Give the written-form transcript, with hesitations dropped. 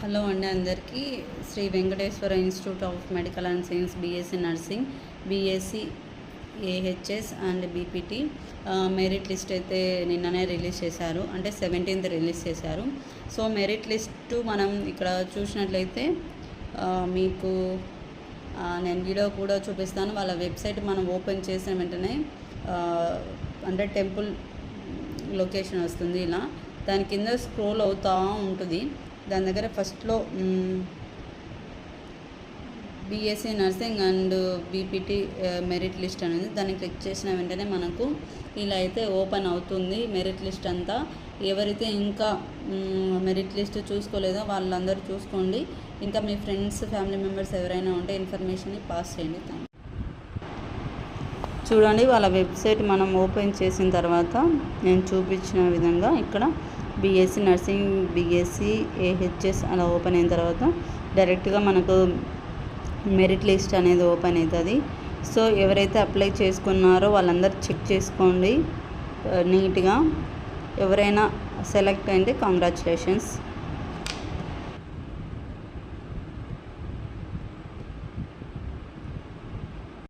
Hello అండి అందరికీ. Shri Venkateswara institute of medical and science BSc nursing, BSc AHS and BPT merit list అయితే నిన్ననే release చేశారు, అంటే 17th రిలీజ్ చేశారు. సో మెరిట్ లిస్టు మనం ఇక్కడ చూసినట్లయితే మీకు నేను వీడియో కూడా చూపిస్తాను. వాళ్ళ వెబ్సైట్ మనం ఓపెన్ చేసిన వెంటనే అంటే టెంపుల్ లొకేషన్ వస్తుంది. ఇలా దాని కింద స్క్రోల్ అవుతూ ఉంటుంది. దాని దగ్గర ఫస్ట్లో BSc nursing and BPT merit list అనేది దాన్ని క్లిక్ చేసిన వెంటనే మనకు ఇలా అయితే ఓపెన్ అవుతుంది మెరిట్ లిస్ట్ అంతా. ఎవరైతే ఇంకా మెరిట్ లిస్ట్ చూసుకోలేదో వాళ్ళందరూ చూసుకోండి. ఇంకా మీ ఫ్రెండ్స్, ఫ్యామిలీ మెంబర్స్ ఎవరైనా ఉంటే ఇన్ఫర్మేషన్ని పాస్ చేయండి. చూడండి, వాళ్ళ వెబ్సైట్ మనం ఓపెన్ చేసిన తర్వాత నేను చూపించిన విధంగా ఇక్కడ బీఎస్సీ నర్సింగ్, బీఎస్సీ ఏహెచ్ఎస్ అలా ఓపెన్ అయిన తర్వాత డైరెక్ట్గా మనకు మెరిట్ లిస్ట్ అనేది ఓపెన్ అవుతుంది. సో ఎవరైతే అప్లై చేసుకున్నారో వాళ్ళందరూ చెక్ చేసుకోండి నీట్గా. ఎవరైనా సెలెక్ట్ అయితే కంగ్రాచులేషన్స్.